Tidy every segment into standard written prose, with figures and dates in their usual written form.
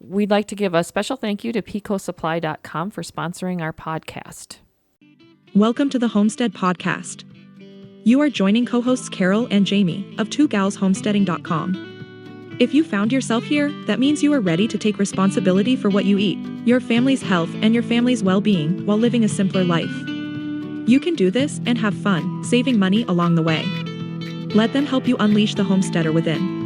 We'd like to give a special thank you to picosupply.com for sponsoring our podcast. Welcome to the Homestead Podcast. You are joining co-hosts Carol and Jamie of twogalshomesteading.com. If you found yourself here, that means you are ready to take responsibility for what you eat, your family's health, and your family's well-being while living a simpler life. You can do this and have fun, saving money along the way. Let them help you unleash the homesteader within.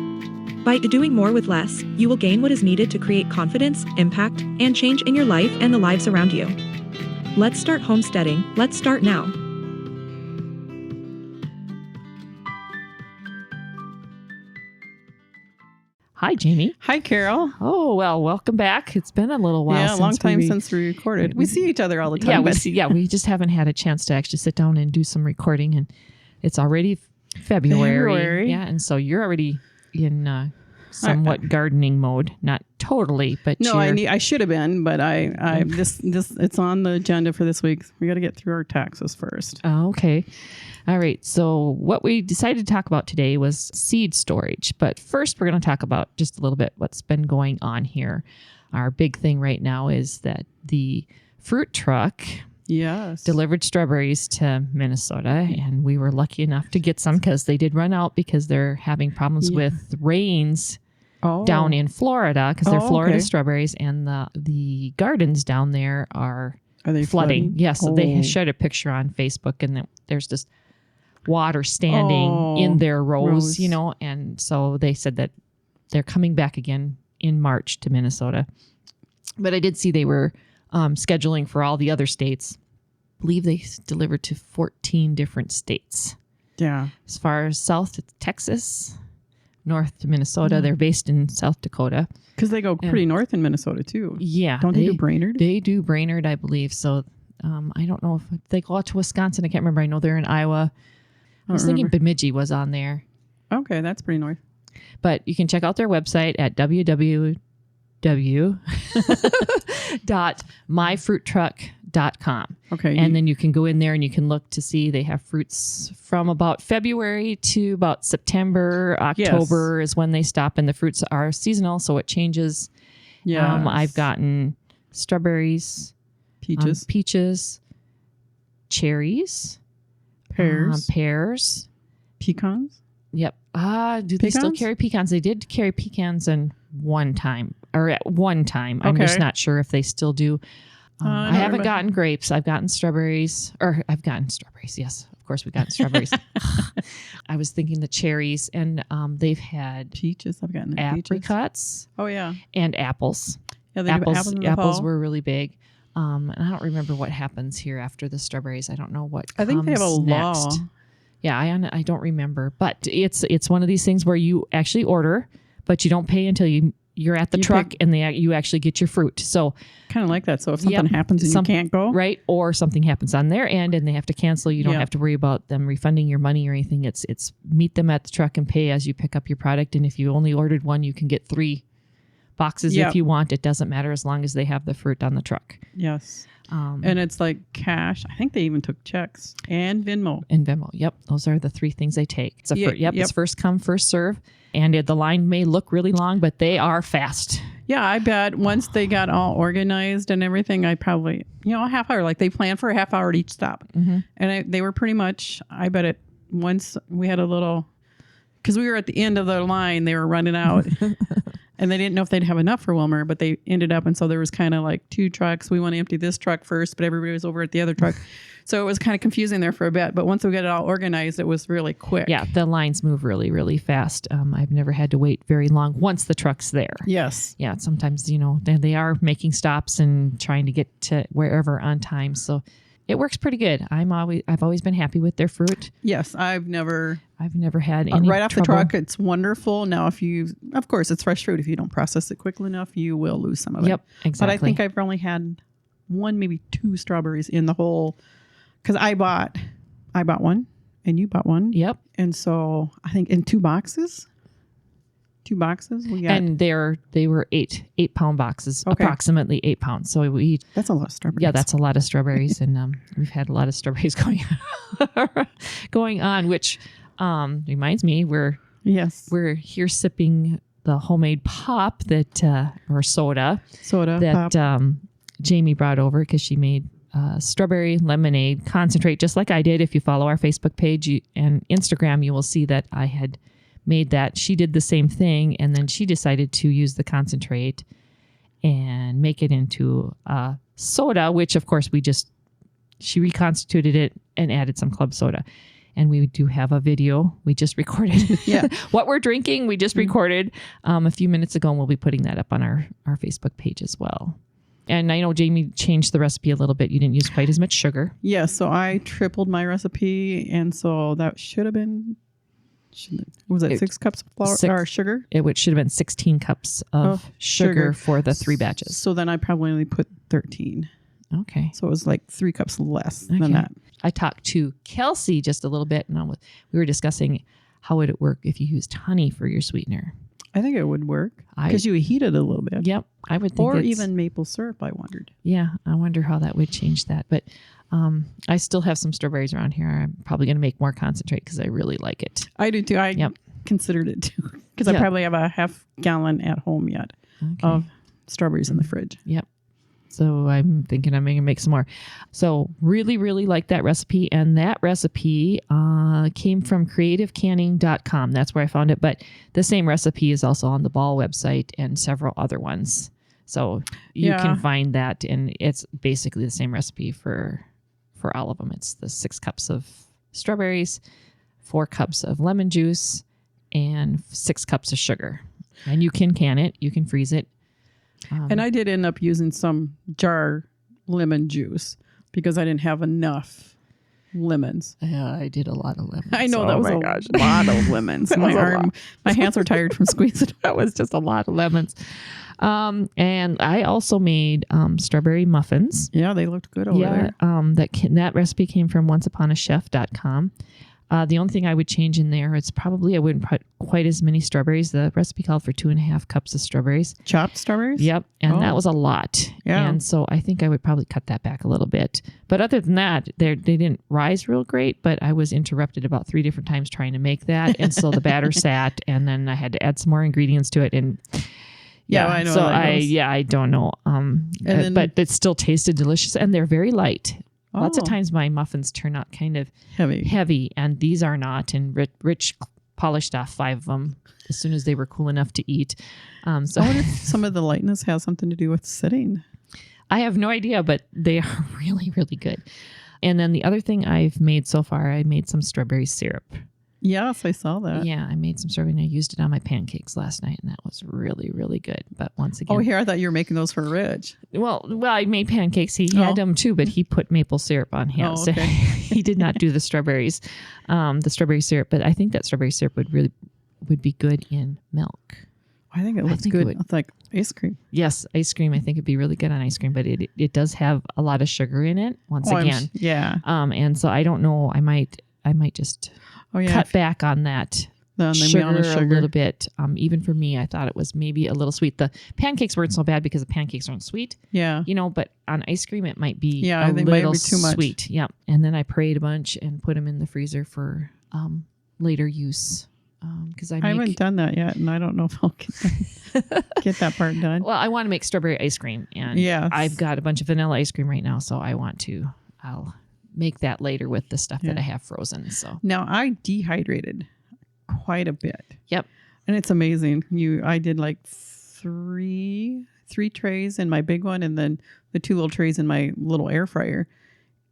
By doing more with less, you will gain what is needed to create confidence, impact, and change in your life and the lives around you. Let's start homesteading. Let's start now. Hi, Jamie. Hi, Carol. Oh, well, welcome back. It's been a little while. Yeah, a long time since we recorded. We see each other all the time. We just haven't had a chance to actually sit down and do some recording, and it's already February. Yeah, and so you're already in somewhat gardening mode. Not totally, but no, I should have been, but this it's on the agenda for this week. We got to get through our taxes first. Oh, okay. All right. So what we decided to talk about today was seed storage. But first, we're going to talk about just a little bit what's been going on here. Our big thing right now is that the fruit truck delivered strawberries to Minnesota, and we were lucky enough to get some because they did run out because they're having problems with rains down in Florida because they're Florida strawberries, and the gardens down there are they flooding? Yes. So they showed a picture on Facebook, and there's just water standing in their rows, and so they said that they're coming back again in March to Minnesota. But I did see they were scheduling for all the other states. I believe they delivered to 14 different states. Yeah. As far as south to Texas, north to Minnesota. They're based in South Dakota. Because they go pretty north in Minnesota too. Yeah. Don't they do Brainerd? They do Brainerd, I believe. So I don't know if they go out to Wisconsin. I can't remember. I know they're in Iowa. I was thinking Bemidji was on there. Okay, that's pretty north. But you can check out their website at www.myfruittruck.com. Okay. And then you can go in there and you can look to see they have fruits from about February to about September. October is when they stop, and the fruits are seasonal, so it changes. Yeah. I've gotten strawberries, peaches, cherries, pears, pecans. Yep. Do they still carry pecans? They did carry pecans at one time. I'm just not sure if they still do. I haven't gotten grapes. I've gotten strawberries. Yes, of course we've gotten strawberries. I was thinking the cherries, and they've had peaches. I've gotten apricots. Peaches. Oh yeah. And apples. Yeah, they apples were really big. And I don't remember what happens here after the strawberries. I don't know what I think they have a next. law. Yeah, I don't remember, but it's one of these things where you actually order, but you don't pay until you're at the truck and you actually get your fruit. So kind of like that. So if something happens and you can't go, right, or something happens on their end and they have to cancel, you don't have to worry about them refunding your money or anything. It's meet them at the truck and pay as you pick up your product. And if you only ordered one, you can get 3 boxes if you want. It doesn't matter as long as they have the fruit on the truck. Yes. And it's like cash. I think they even took checks and Venmo. Yep. Those are the 3 things they take. It's first come, first serve. And the line may look really long, but they are fast. Yeah, I bet once they got all organized and everything, I probably, a half hour, like they planned for a half hour at each stop. Mm-hmm. And they were pretty much, I bet once we had a little, because we were at the end of the line, they were running out. And they didn't know if they'd have enough for Wilmer, but they ended up. And so there was kind of like 2 trucks. We want to empty this truck first, but everybody was over at the other truck. So it was kind of confusing there for a bit. But once we got it all organized, it was really quick. Yeah, the lines move really, really fast. I've never had to wait very long once the truck's there. Yes. Yeah, sometimes, they are making stops and trying to get to wherever on time. So it works pretty good. I've always been happy with their fruit. Yes, I've never had any right off trouble. the truck. It's wonderful. Now, of course, it's fresh fruit. If you don't process it quickly enough, you will lose some of it. Yep, exactly. But I think I've only had 1, maybe 2 strawberries in the whole. Because I bought one, and you bought one. Yep. And so I think in 2 boxes. 2 boxes we got. And they were 8-pound boxes, approximately 8 pounds. So that's a lot of strawberries. Yeah, that's a lot of strawberries, and we've had a lot of strawberries going on, which reminds me we're here sipping the homemade pop that or soda Soda. that Jamie brought over because she made strawberry lemonade concentrate, just like I did. If you follow our Facebook page and Instagram, you will see that I had made that. She did the same thing, and then she decided to use the concentrate and make it into soda, which of course she reconstituted it and added some club soda. And we do have a video we just recorded. Yeah. What we're drinking, we just recorded a few minutes ago, and we'll be putting that up on our Facebook page as well. And I know Jamie changed the recipe a little bit. You didn't use quite as much sugar. Yeah, so I tripled my recipe, and so that should have been, was it 6 cups of flour or sugar? It should have been 16 cups of sugar for the 3 batches. So then I probably only put 13. Okay. So it was like 3 cups less than that. I talked to Kelsey just a little bit, and we were discussing how would it work if you used honey for your sweetener. I think it would work because you heat it a little bit. Yep, I would think. Or even maple syrup, I wondered. Yeah, I wonder how that would change that. But I still have some strawberries around here. I'm probably going to make more concentrate because I really like it. I do too. I considered it too because I probably have a half gallon at home yet of strawberries in the fridge. Yep. So I'm thinking I'm going to make some more. So really, really like that recipe. And that recipe came from creativecanning.com. That's where I found it. But the same recipe is also on the Ball website and several other ones. So you can find that. And it's basically the same recipe for all of them. It's the 6 cups of strawberries, 4 cups of lemon juice, and 6 cups of sugar. And you can can it. You can freeze it. And I did end up using some jar lemon juice because I didn't have enough lemons. Yeah, I did a lot of lemons. I know that was a lot of lemons. My hands were tired from squeezing. That was just a lot of lemons. And I also made strawberry muffins. Yeah, they looked good over there. That recipe came from onceuponachef.com. The only thing I would change in there, it's probably I wouldn't put quite as many strawberries. The recipe called for 2.5 cups of strawberries. Chopped strawberries? Yep. And that was a lot. Yeah. And so I think I would probably cut that back a little bit. But other than that, they didn't rise real great, but I was interrupted about 3 different times trying to make that. And so the batter sat, and then I had to add some more ingredients to it. And I know. So I don't know. But it still tasted delicious, and they're very light. Lots of times my muffins turn out kind of heavy, and these are not. And Rich polished off 5 of them as soon as they were cool enough to eat. So I wonder if some of the lightness has something to do with sitting. I have no idea, but they are really, really good. And then the other thing I've made so far, I made some strawberry syrup. Yes, I saw that. Yeah, I made some strawberry and I used it on my pancakes last night, and that was really, really good. But once again... Oh, here, I thought you were making those for Rich. Well, I made pancakes. He had them too, but he put maple syrup on his. Oh, okay. He did not do the strawberries, the strawberry syrup. But I think that strawberry syrup would be good in milk. I think it looks good. It's like ice cream. Yes, ice cream. I think it'd be really good on ice cream, but it does have a lot of sugar in it. Once again, and so I don't know. I might just cut back on that sugar a little bit. Even for me, I thought it was maybe a little sweet. The pancakes weren't so bad because the pancakes aren't sweet. Yeah, but on ice cream it might be a little too much sweet. Yeah, and then I prayed a bunch and put them in the freezer for later use. Because I haven't done that yet, and I don't know if I'll get that part done. Well, I want to make strawberry ice cream, and I've got a bunch of vanilla ice cream right now, so I'll make that later with the stuff that I have frozen. So now I dehydrated quite a bit. Yep, and it's amazing. I did like three trays in my big one, and then the 2 little trays in my little air fryer,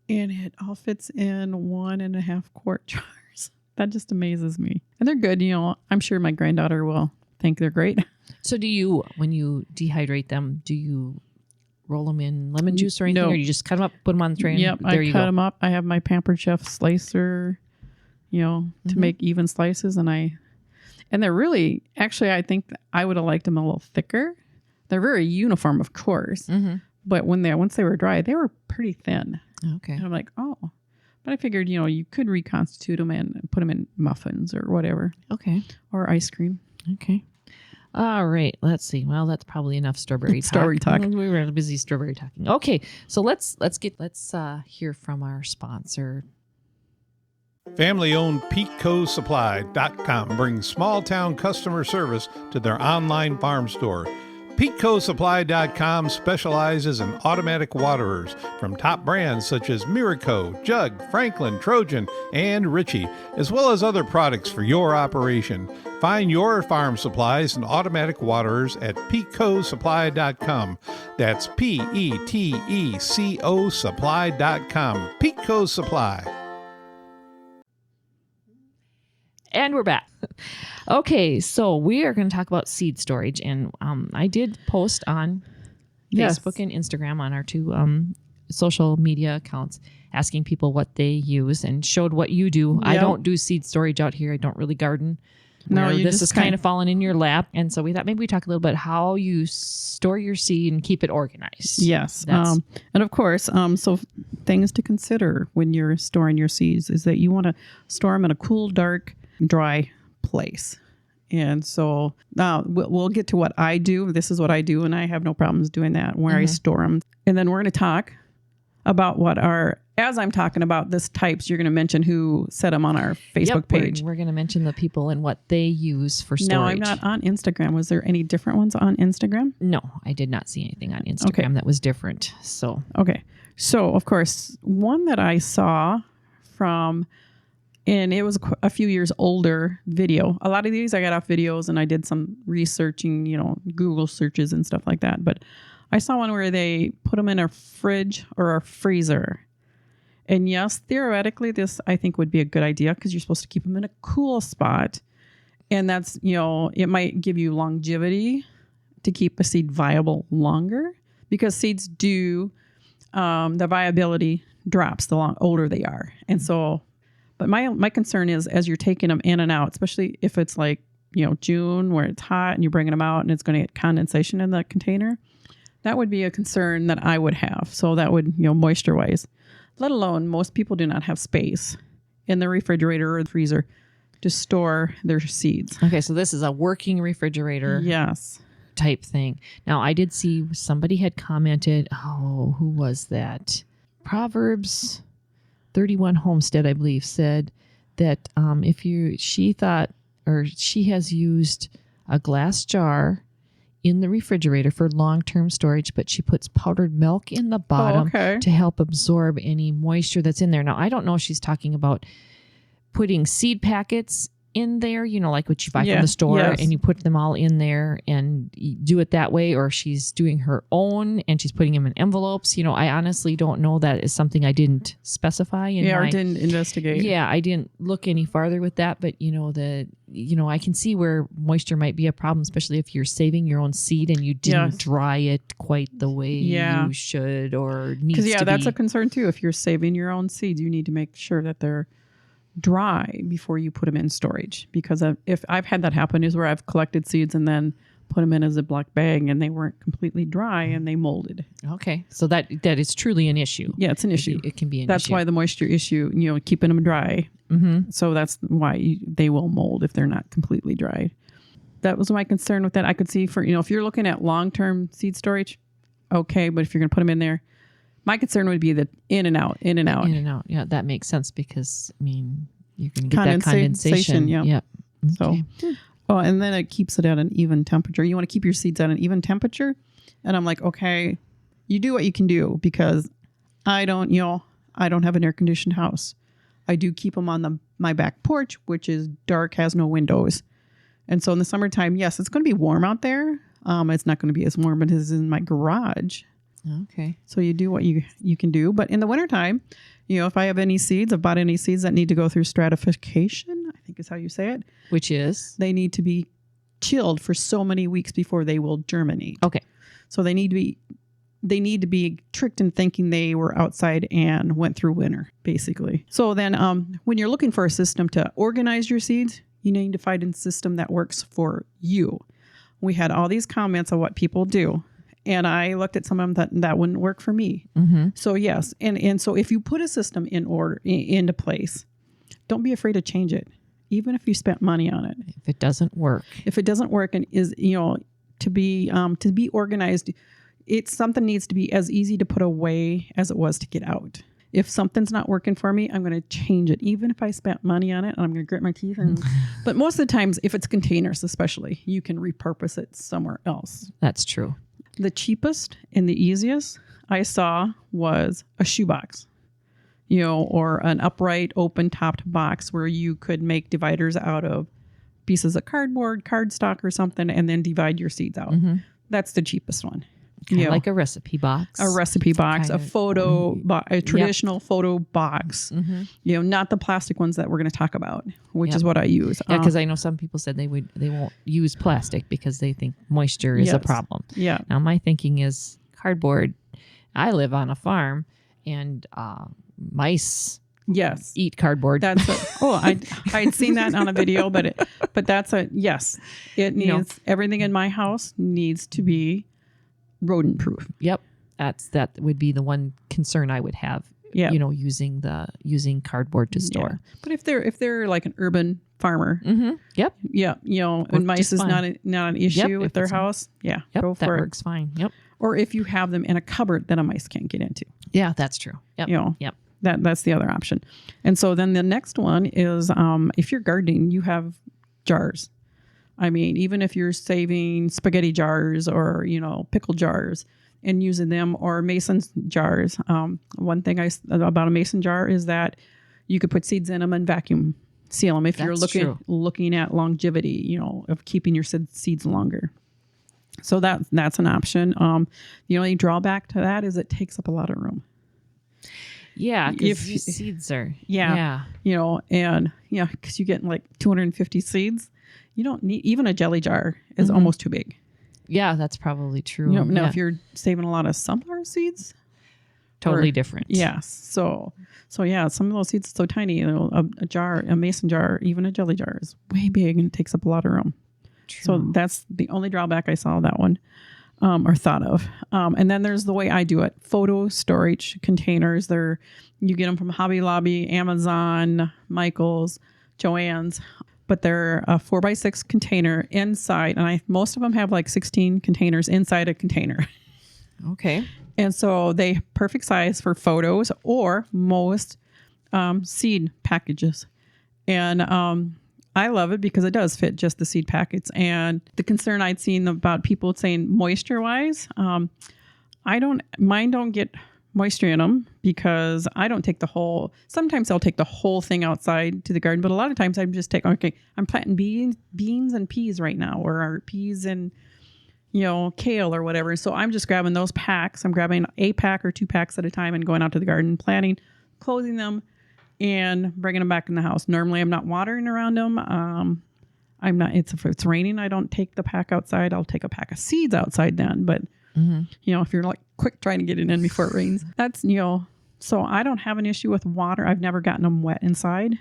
and it all fits in 1.5 quart jars. That just amazes me. And they're good. I'm sure my granddaughter will think they're great. So when you dehydrate them, do you roll them in lemon juice or anything? No. Or you just cut them up, put them on the tray? Yep, I cut them up. I have my Pampered Chef slicer, to make even slices. And they're really, actually, I think I would have liked them a little thicker. They're very uniform, of course. Mm-hmm. But once they were dry, they were pretty thin. Okay. And I'm like, But I figured, you could reconstitute them and put them in muffins or whatever. Okay. Or ice cream. Okay. All right. Let's see. Well, that's probably enough strawberry talk. Strawberry talk. We were busy strawberry talking. Okay. So let's hear from our sponsor. Family-owned PetecoSupply.com brings small-town customer service to their online farm store. PetecoSupply.com specializes in automatic waterers from top brands such as Miraco, Jug, Franklin, Trojan, and Ritchie, as well as other products for your operation. Find your farm supplies and automatic waterers at PetecoSupply.com. That's P-E-T-E-C-O Supply.com. Petco Supply. And we're back. Okay, so we are going to talk about seed storage. And I did post on Facebook and Instagram on our two social media accounts asking people what they use and showed what you do. Yep. I don't do seed storage out here. I don't really garden. No, this is kind of falling in your lap. And so we thought maybe we talk a little bit how you store your seed and keep it organized. Yes. And of course, so things to consider when you're storing your seeds is that you want to store them in a cool, dark, dry place. And so we'll get to what I do. This is what I do, and I have no problems doing that, where I store them. And then we're going to talk about as I'm talking about this types, you're going to mention who set them on our Facebook page. We're going to mention the people and what they use for storage. No, I'm not on Instagram. Was there any different ones on Instagram? No, I did not see anything on Instagram that was different. Okay. So, of course, one that I saw and it was a few years older video. A lot of these I got off videos and I did some researching, Google searches and stuff like that. But I saw one where they put them in a fridge or a freezer. And yes, theoretically, this I think would be a good idea because you're supposed to keep them in a cool spot. And that's, it might give you longevity to keep a seed viable longer because seeds do, the viability drops the older they are. And so, but my concern is as you're taking them in and out, especially if it's like, June where it's hot and you're bringing them out and it's going to get condensation in the container, that would be a concern that I would have. So that would, moisture wise, let alone most people do not have space in the refrigerator or the freezer to store their seeds. Okay. So this is a working refrigerator. Yes. Type thing. Now I did see somebody had commented, who was that? Proverbs 31 Homestead, I believe, said that she has used a glass jar in the refrigerator for long-term storage, but she puts powdered milk in the bottom to help absorb any moisture that's in there. Now, I don't know if she's talking about putting seed packets in there, like what you buy from the store, and you put them all in there and you do it that way, or she's doing her own and she's putting them in envelopes. I honestly don't know. That is something I didn't specify. Or didn't investigate. Yeah, I didn't look any farther with that, but I can see where moisture might be a problem, especially if you're saving your own seed and you didn't dry it quite the way you should or needs to be. Because that's a concern too. If you're saving your own seeds, you need to make sure that they're dry before you put them in storage, because if I've had that happen is where I've collected seeds and then put them in a Ziploc bag and they weren't completely dry and they molded. Okay. So that is truly an issue. Yeah, it's an issue. It can be an issue. That's why the moisture issue, keeping them dry. Mm-hmm. So that's why they will mold if they're not completely dried. That was my concern with that. I could see if you're looking at long-term seed storage, okay, but if you're going to put them in there, my concern would be the in and out. Yeah, that makes sense because, you're going to get that condensation. Yeah. Okay. So, and then it keeps it at an even temperature. You want to keep your seeds at an even temperature. And I'm like, okay, you do what you can do because I don't have an air conditioned house. I do keep them on my back porch, which is dark, has no windows. And so in the summertime, yes, it's going to be warm out there. It's not going to be as warm as it is in my garage. Okay. So you do what you can do. But in the wintertime, if I have any seeds, I've bought any seeds that need to go through stratification, I think is how you say it. Which is? They need to be chilled for so many weeks before they will germinate. Okay. So they need to be tricked in thinking they were outside and went through winter, basically. So then when you're looking for a system to organize your seeds, you need to find a system that works for you. We had all these comments on what people do. And I looked at some of them that wouldn't work for me. Mm-hmm. So yes. And so if you put a system into place, don't be afraid to change it, even if you spent money on it. If it doesn't work. If it doesn't work and is, to be organized, something needs to be as easy to put away as it was to get out. if something's not working for me, I'm going to change it, even if I spent money on it. And I'm going to grit my teeth. But most of the times, if it's containers, especially, you can repurpose it somewhere else. That's true. The cheapest and the easiest I saw was a shoebox, or an upright, open topped box where you could make dividers out of pieces of cardboard, cardstock, or something, and then divide your seeds out. That's the cheapest one. Like a recipe box. A recipe box, a traditional photo box. Not the plastic ones that we're going to talk about, which is what I use. Yeah, because I know some people said they won't use plastic because they think moisture is a problem. Yeah. Now my thinking is cardboard. I live on a farm, and mice eat cardboard. I'd seen that on a video, but that's yes. It needs everything in my house needs to be rodent proof. Yep. That would be the one concern I would have. Yeah. Using cardboard to store. Yeah. But if they're like an urban farmer. Yep. Yeah. And mice is not an issue with their house. Yeah. Yep, go for that it. works fine. Yep. Or if you have them in a cupboard that a mice can't get into. Yeah, that's true. Yep. Yep. That's the other option. And so then the next one is if you're gardening, you have jars. I mean, even if you're saving spaghetti jars or, pickle jars and using them, or mason jars. One thing about a mason jar is that you could put seeds in them and vacuum seal them if you're looking at longevity, of keeping your seeds longer. So that's an option. The only drawback to that is it takes up a lot of room. Yeah, because seeds are... Yeah. Because you get like 250 seeds. You don't need... Even a jelly jar is almost too big. Yeah, that's probably true. Now, if you're saving a lot of sunflower seeds... Totally different. Yes. So yeah, some of those seeds are so tiny. A mason jar, even a jelly jar is way big and it takes up a lot of room. True. So that's the only drawback I saw that one. Or thought of. And then there's the way I do it. Photo storage containers. You get them from Hobby Lobby, Amazon, Michael's, Joann's, but they're a 4x6 container inside. And most of them have like 16 containers inside a container. Okay. And so they perfect size for photos or most seed packages. And I love it because it does fit just the seed packets. And the concern I'd seen about people saying moisture wise, mine don't get moisture in them because I don't take sometimes I'll take the whole thing outside to the garden, but a lot of times I'm just I'm planting beans and peas right now, or peas and, kale or whatever. So I'm just grabbing those packs. I'm grabbing a pack or 2 packs at a time and going out to the garden, planting, closing them, and bringing them back in the house. Normally, I'm not watering around them. I'm not. If it's raining, I don't take the pack outside. I'll take a pack of seeds outside then. But if you're like quick trying to get it in before it rains, that's So I don't have an issue with water. I've never gotten them wet inside.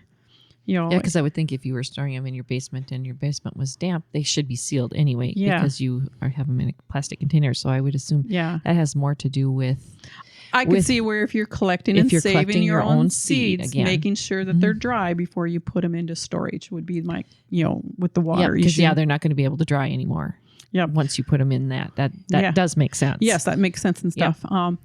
Yeah, because I would think if you were storing them in your basement and your basement was damp, they should be sealed anyway. Yeah. Because you have them in a plastic container. So I would assume that has more to do with. I can see where if you're collecting and saving your own seeds, again, making sure that they're dry before you put them into storage would be my, with the water. Because they're not going to be able to dry anymore. Yeah. Once you put them in that does make sense. Yes, that makes sense and stuff. Yep.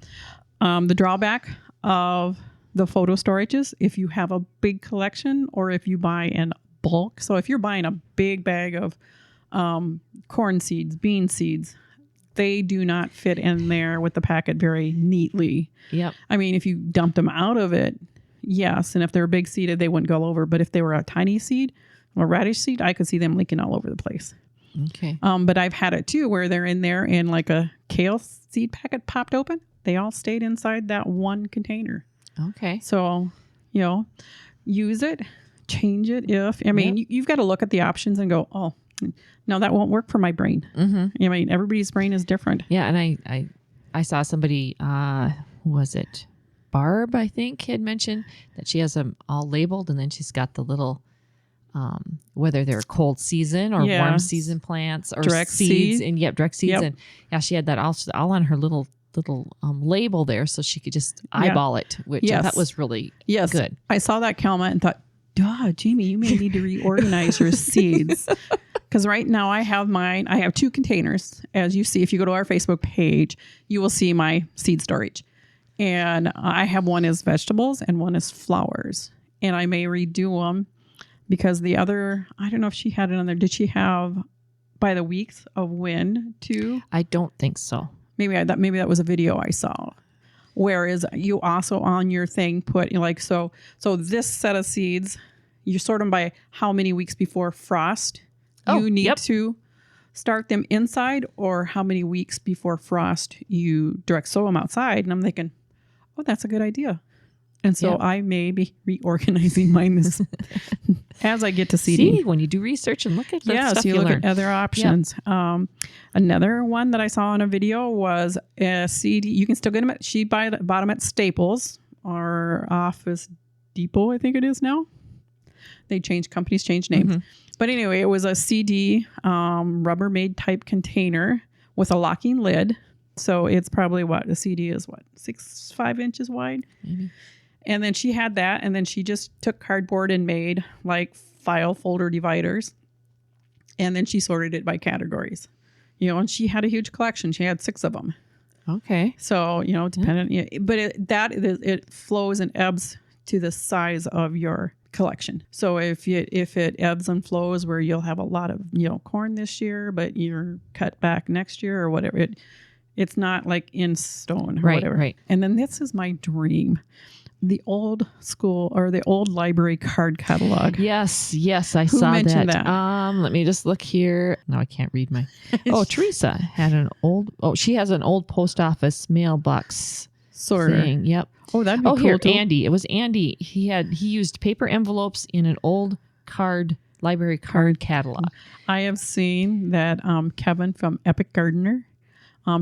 The drawback of the photo storages, if you have a big collection or if you buy in bulk. So if you're buying a big bag of corn seeds, bean seeds, they do not fit in there with the packet very neatly. Yep. I mean, if you dumped them out of it, yes. And if they're big seeded, they wouldn't go over. But if they were a tiny seed or radish seed, I could see them leaking all over the place. Okay. But I've had it too, where they're in there and like a kale seed packet popped open. They all stayed inside that one container. Okay. So, use it, change it. You've got to look at the options and go, oh, no, that won't work for my brain. Mm-hmm. I mean, everybody's brain is different. Yeah. And I saw somebody, was it Barb, I think, had mentioned that she has them all labeled and then she's got the little, whether they're cold season or warm season plants or direct seeds seed. And direct seeds. Yep. And she had that all on her little label there so she could just eyeball it, which I thought was really good. I saw that comment and thought, duh, Jamie, you may need to reorganize your seeds. Because right now I have 2 containers. As you see, if you go to our Facebook page, you will see my seed storage. And I have one is vegetables and one is flowers. And I may redo them because the other, I don't know if she had it on there. Did she have by the weeks of when too? I don't think so. Maybe that was a video I saw. Whereas you also on your thing put like, so this set of seeds, you sort them by how many weeks before frost you need to start them inside, or how many weeks before frost you direct sow them outside. And I'm thinking, oh, that's a good idea. And so I may be reorganizing mine this as I get to seeding. See, when you do research and look at stuff, you you look learn. at other options. Yep. Another one that I saw on a video was a seed. You can still get them she bought them at Staples or Office Depot, I think it is now. Companies change names. Mm-hmm. But anyway, it was a CD Rubbermaid type container with a locking lid. So it's probably a CD is 5 inches wide. Mm-hmm. And then she had that, and then she just took cardboard and made like file folder dividers. And then she sorted it by categories. And she had a huge collection. She had 6 of them. Okay. So, dependent, but it flows and ebbs to the size of your collection. So if it ebbs and flows where you'll have a lot of, corn this year, but you're cut back next year or whatever, it's not like in stone or whatever. Right. And then this is my dream. The old school or the old library card catalog. Yes, I Who saw mentioned that. Let me just look here. No, I can't read my. Teresa had she has an old post office mailbox sorter thing. Yep. Oh, that'd be cool. Here, too. Andy. It was Andy. He used paper envelopes in an old library card catalog. I have seen that Kevin from Epic Gardener,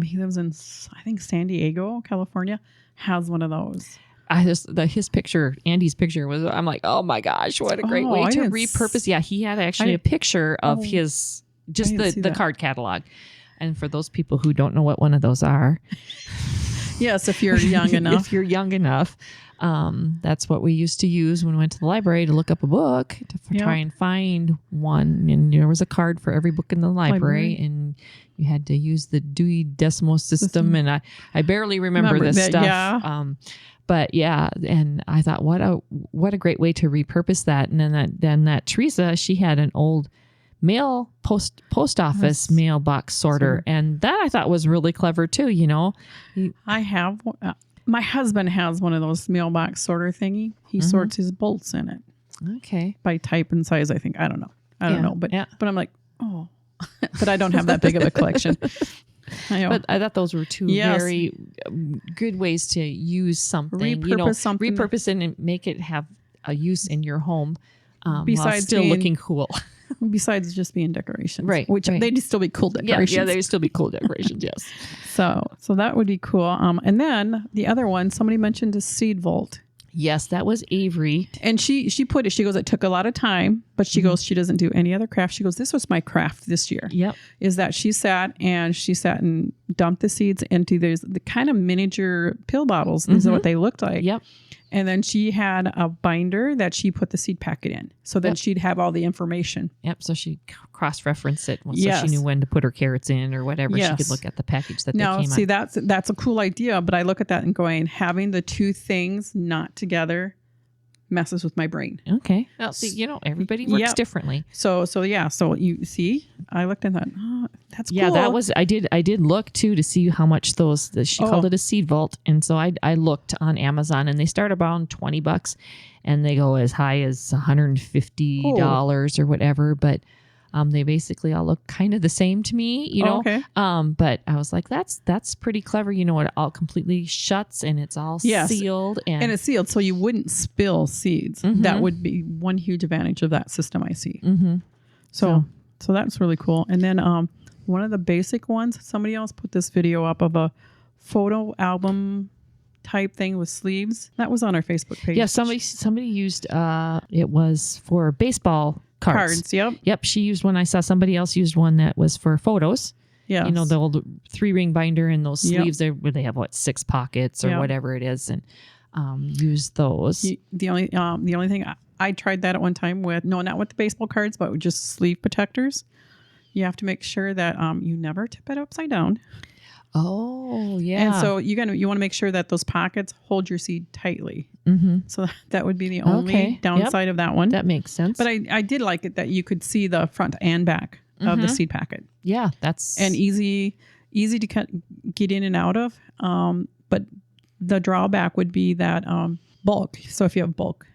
he lives in, I think, San Diego, California, has one of those. His picture, Andy's picture was, I'm like, oh my gosh, what a great way to repurpose. Yeah, he had actually a picture of his, just the card catalog. And for those people who don't know what one of those are. Yes, if you're young enough. That's what we used to use when we went to the library to look up a book, to try and find one. And there was a card for every book in the library. And you had to use the Dewey Decimal System. And I barely remember this stuff. Yeah. But yeah, and I thought, what a great way to repurpose that. And then that Teresa, she had an old post office mailbox sorter, and that I thought was really clever too. I have my husband has one of those mailbox sorter thingy. He sorts his bolts in it. Okay, by type and size. I think I don't know, but I'm like, oh, but I don't have that big of a collection. But I thought those were two very good ways to use something. Repurpose it and make it have a use in your home. Besides while still looking cool. Besides just being decorations. Right. Which they'd still be cool decorations. Yeah, they'd still be cool decorations, yes. So that would be cool. And then the other one, somebody mentioned a seed vault. Yes, that was Avery. And she put it, she goes, it took a lot of time, but she goes, she doesn't do any other craft. She goes, this was my craft this year. Yep. Is that she sat and dumped the seeds into the kind of miniature pill bottles. These are what they looked like. Yep. And then she had a binder that she put the seed packet in. So then she'd have all the information. Yep. So she cross-referenced it. So she knew when to put her carrots in or whatever. Yes. She could look at the package that they came see, on. that's a cool idea. But I look at that and going, having the two things not together messes with my brain. Okay. Well, see, everybody works differently. So you see, I looked at that. Oh, that's cool. Yeah, that was, I did look too to see how much she called it a seed vault. And so I looked on Amazon and they start around $20 and they go as high as $150 or whatever. But they basically all look kind of the same to me, Okay. But I was like, that's pretty clever. It all completely shuts and it's all sealed. And it's sealed so you wouldn't spill seeds. Mm-hmm. That would be one huge advantage of that system I see. Mm-hmm. So that's really cool. And then one of the basic ones, somebody else put this video up of a photo album type thing with sleeves. That was on our Facebook page. Yeah, somebody used it was for baseball cards. Yep. She used one. I saw somebody else used one that was for photos. Yeah. The old 3-ring binder and those sleeves there where they have 6 pockets or whatever it is, and use those. The only thing I tried that at one time with not with the baseball cards, but with just sleeve protectors. You have to make sure that you never tip it upside down. Oh, yeah. And so you want to make sure that those pockets hold your seed tightly. Mm-hmm. So that would be the only downside of that one. That makes sense. But I did like it that you could see the front and back of the seed packet. Yeah, that's And easy to get in and out of. But the drawback would be that bulk. So if you have bulk,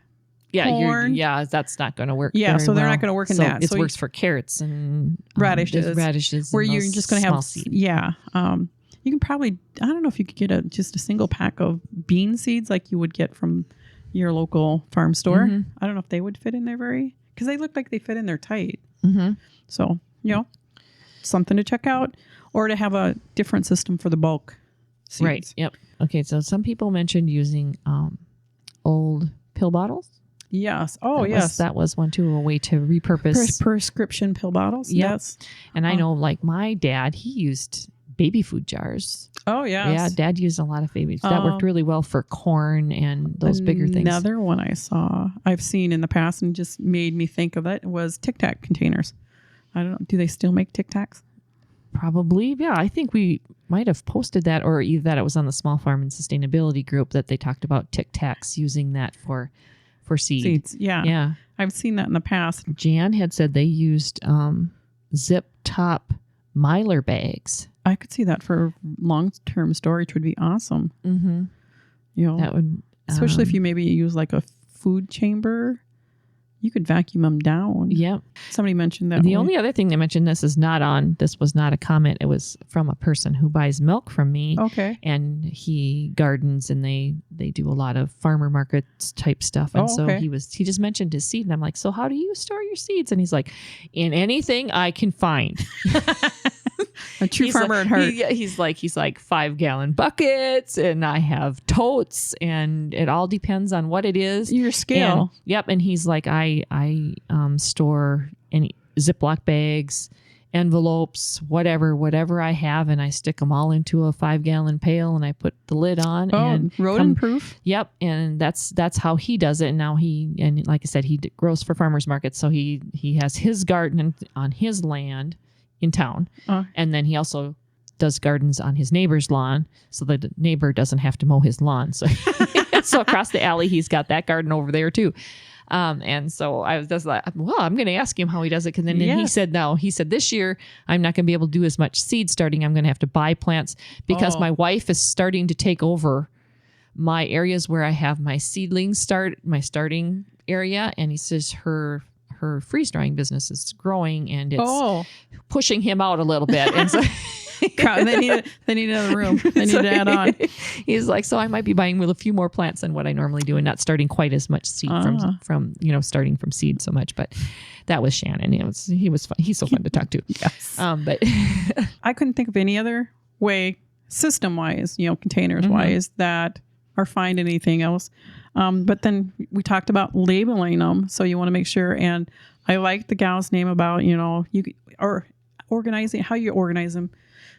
corn, that's not going to work. Yeah, very so they're well. not going to work in So that. It So works for carrots and radishes, where and you're those just going to small have seed. Yeah. You can probably, I don't know if you could get just a single pack of bean seeds like you would get from your local farm store. Mm-hmm. I don't know if they would fit in there because they look like they fit in there tight. Mm-hmm. So, something to check out, or to have a different system for the bulk seeds. Right. Yep. Okay. So some people mentioned using old pill bottles. Yes. That was one too, a way to repurpose prescription pill bottles. Yep. Yes. And I know, like my dad, he used baby food jars. Oh yes. Yeah, Dad used a lot of baby. That worked really well for corn and those bigger things. Another one I've seen in the past and just made me think of it was Tic Tac containers. I don't know. Do they still make Tic Tacs? Probably. Yeah, I think we might have posted that, or either that it was on the Small Farm and Sustainability group that they talked about Tic Tacs using that for seeds. Yeah. Yeah. I've seen that in the past. Jan had said they used zip top Mylar bags. I could see that for long-term storage would be awesome. Mm-hmm. That would, especially if you maybe use like a food chamber, you could vacuum them down. Yep. Somebody mentioned that. The only other thing they mentioned, this was not a comment. It was from a person who buys milk from me. Okay. And he gardens and they do a lot of farmer markets type stuff. And so he just mentioned his seed and I'm like, so how do you store your seeds? And he's like, in anything I can find. A true farmer at heart. He's like 5-gallon buckets and I have totes and it all depends on what it is. Your scale. And he's like, I store any Ziploc bags, envelopes, whatever I have, and I stick them all into a 5-gallon pail and I put the lid on. And rodent proof. Yep, and that's how he does it. And now and like I said, he grows for farmers markets, so he has his garden on his land in town, and then he also does gardens on his neighbor's lawn, so the neighbor doesn't have to mow his lawn. So, so across the alley, he's got that garden over there too. And so I was just like, well, I'm going to ask him how he does it. And then he said, no, this year I'm not going to be able to do as much seed starting. I'm going to have to buy plants because my wife is starting to take over my areas where I have my seedlings my starting area. And he says her freeze drying business is growing and it's pushing him out a little bit. And so they need another room. They need to add on. He's like, so I might be buying with a few more plants than what I normally do and not starting quite as much seed from starting from seed so much. But that was Shannon. He was fun. He's so fun to talk to. Yes. But I couldn't think of any other way system wise, containers wise that are fine anything else. But then we talked about labeling them. So you want to make sure. And I like the gal's name about, or organizing, how you organize them.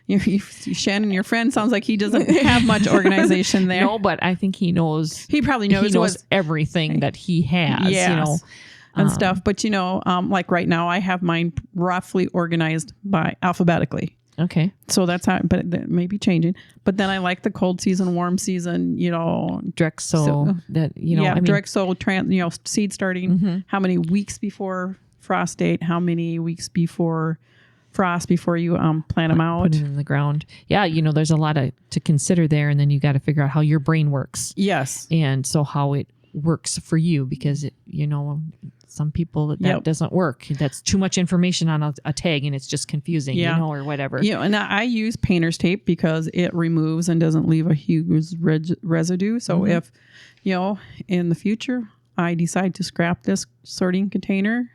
Shannon, your friend, sounds like he doesn't have much organization there. No, but I think he knows. He probably knows. He knows everything that he has. Yes. And stuff. But, like right now, I have mine roughly organized by alphabetically. Okay. So that's how, but that may be changing. But then I like the cold season, warm season, Drexel, Drexel, seed starting, how many weeks before frost date, how many weeks before frost before you plant them out. Put it in the ground. Yeah, there's a lot to consider there, and then you got to figure out how your brain works. Yes. And so how it works for you, because some people that doesn't work. That's too much information on a tag and it's just confusing, or whatever. And I use painter's tape because it removes and doesn't leave a huge residue. So if, in the future I decide to scrap this sorting container,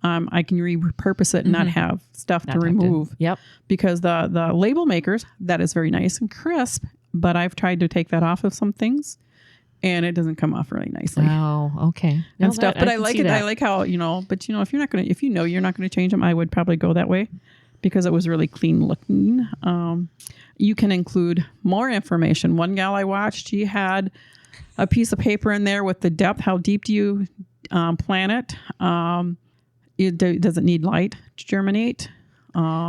I can repurpose it and not have stuff to remove. Yep. Because the label makers, that is very nice and crisp, but I've tried to take that off of some things and it doesn't come off really nicely. Oh, okay. And stuff. But I like it. That. I like how, but if you're not going to change them, I would probably go that way because it was really clean looking. You can include more information. One gal I watched, she had a piece of paper in there with the depth. How deep do you plant it? Does it need light to germinate?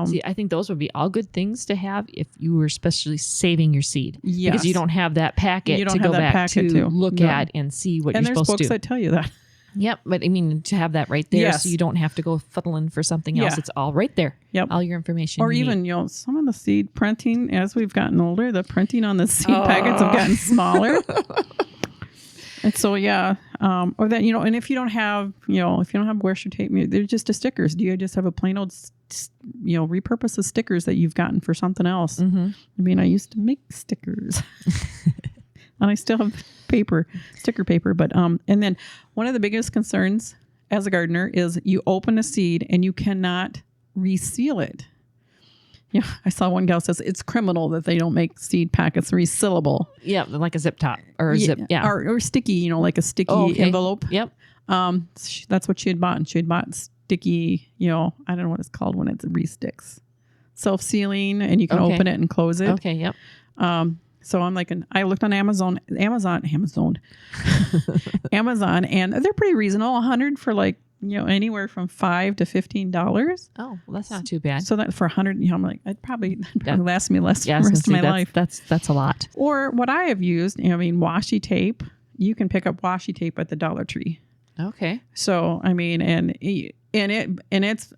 See, I think those would be all good things to have if you were especially saving your seed. Yes. Because you don't have that packet You don't to have go that back packet to to look no. at and see what And you're there's supposed books to do. that tell you that. Yep, but I mean, to have that right there, Yes. so you don't have to go fiddling for something else. Yeah. It's all right there. Yep. All your information. Or you even, need. some of the seed printing, as we've gotten older, the printing on the seed packets have gotten smaller. And so, or then, and if you don't have, if you don't have washi tape, they're just the stickers. Do you just have a plain old, repurpose the stickers that you've gotten for something else? Mm-hmm. I mean, I used to make stickers and I still have sticker paper. But, and then one of the biggest concerns as a gardener is you open a seed and you cannot reseal it. Yeah, I saw one gal says it's criminal that they don't make seed packets resealable. Yeah, like a zip top or a zip. Yeah. Or sticky, like a sticky envelope. Yep. That's what she had bought. And she had bought sticky, I don't know what it's called when it resticks. Self-sealing, and you can open it and close it. Okay, yep. So I'm like, I looked on Amazon, Amazon, and they're pretty reasonable. 100 for like, anywhere from $5 to $15. Oh, well, that's not too bad. So that for 100, I'm like, that'd probably last me less for Yeah, the rest of my life. That's a lot. Or what I have used, washi tape. You can pick up washi tape at the Dollar Tree. Okay. So I mean, and it's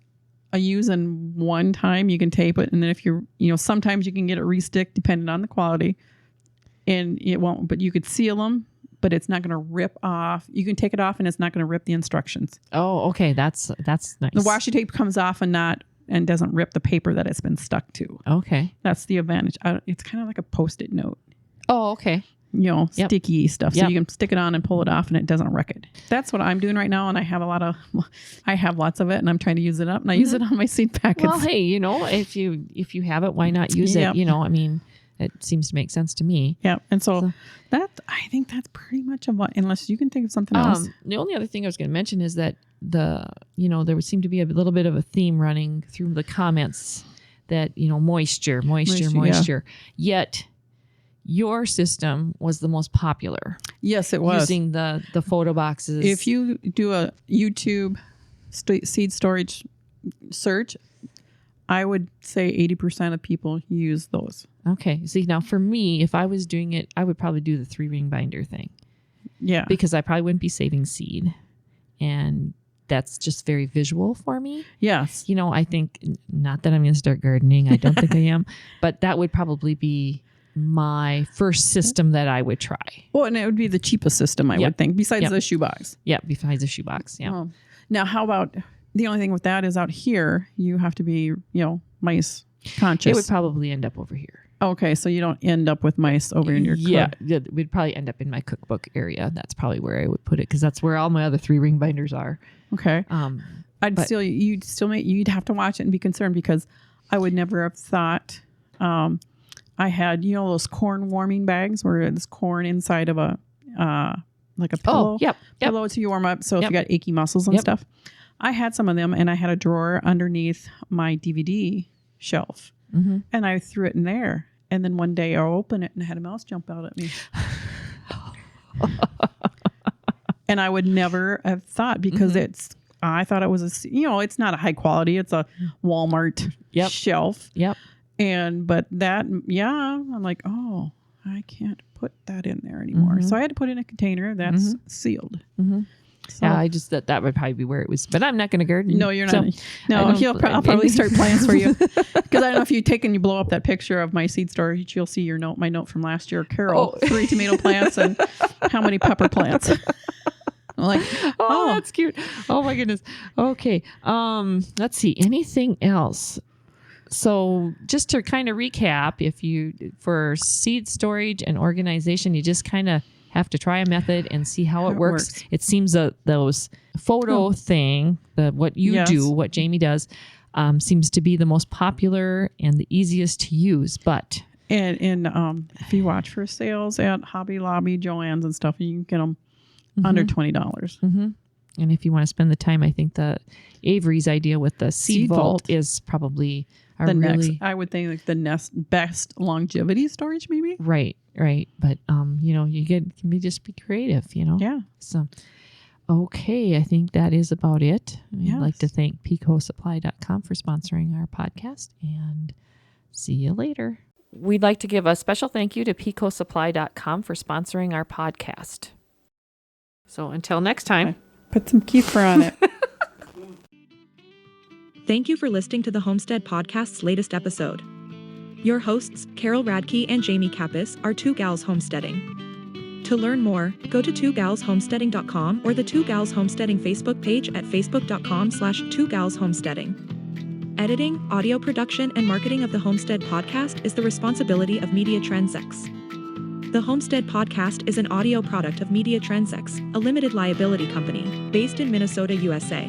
a use in one time. You can tape it, and then if you're, sometimes you can get it restick depending on the quality, and it won't. But you could seal them, but it's not going to rip off. You can take it off, and it's not going to rip the instructions. Oh, okay. That's nice. The washi tape comes off and doesn't rip the paper that it's been stuck to. Okay. That's the advantage. It's kind of like a Post-it note. Oh, okay. Sticky stuff. So Yep. you can stick it on and pull it off and it doesn't wreck it. That's what I'm doing right now. And I have lots of it and I'm trying to use it up and I use it on my seed packets. Well, hey, if you have it, why not use Yep. it? I mean, it seems to make sense to me. Yeah. And so I think that's pretty much of what, unless you can think of something else. The only other thing I was going to mention is that there would seem to be a little bit of a theme running through the comments that, moisture. Yet your system was the most popular. Yes, it was. Using the photo boxes. If you do a YouTube seed storage search, I would say 80% of people use those. Okay. See, now for me, if I was doing it, I would probably do the 3-ring binder thing. Yeah. Because I probably wouldn't be saving seed. And that's just very visual for me. Yes. I think, not that I'm going to start gardening. I don't think I am. But that would probably be my first system that I would try. Well, and it would be the cheapest system, I would think, besides the shoebox. Yeah, besides the shoebox. Yeah. Now, how about the only thing with that is out here, you have to be, mice conscious. It would probably end up over here. Okay, so you don't end up with mice over in your cook. It would probably end up in my cookbook area. That's probably where I would put it because that's where all my other 3-ring binders are. Okay. You'd have to watch it and be concerned because I would never have thought I had, those corn warming bags where it's corn inside of a like a pillow. Oh, yep. Pillow to warm up. So if you got achy muscles and stuff. I had some of them and I had a drawer underneath my DVD shelf. Mm-hmm. And I threw it in there. And then one day I'll open it and I had a mouse jump out at me. And I would never have thought because I thought it was it's not a high quality. It's a Walmart shelf. Yep. But that, I'm like, oh, I can't put that in there anymore. Mm-hmm. So I had to put in a container that's sealed. Mm-hmm. So, I just that would probably be where it was. But I'm not going to garden. No, you're not. No, I'll probably start plans for you. Because I don't know if you take and you blow up that picture of my seed storage, you'll see my note from last year. Carol, 3 tomato plants and how many pepper plants? I'm like, oh, that's cute. Oh my goodness. Okay. Let's see. Anything else? So just to kind of recap, for seed storage and organization, you just kind of have to try a method and see how it works. It seems those photo thing, what you do, what Jamie does, seems to be the most popular and the easiest to use. But and if you watch for sales at Hobby Lobby, Joann's and stuff, you can get them under $20. Mm-hmm. And if you want to spend the time, I think the Avery's idea with the seed vault is probably next. I would think like the best longevity storage, maybe. Right. But you can just be creative, Yeah. So, Okay, I think that is about it. I'd like to Yes. thank picosupply.com for sponsoring our podcast, and see you later. We'd like to give a special thank you to picosupply.com for sponsoring our podcast. So until next time. Put some kefir on it. Thank you for listening to the Homestead Podcast's latest episode. Your hosts, Carol Radke and Jamie Kappas, are Two Gals Homesteading. To learn more, go to twogalshomesteading.com or the Two Gals Homesteading Facebook page at facebook.com/twogalshomesteading. Editing, audio production, and marketing of the Homestead Podcast is the responsibility of Media Trends-X. The Homestead Podcast is an audio product of Media Trends-X, a limited liability company, based in Minnesota, USA.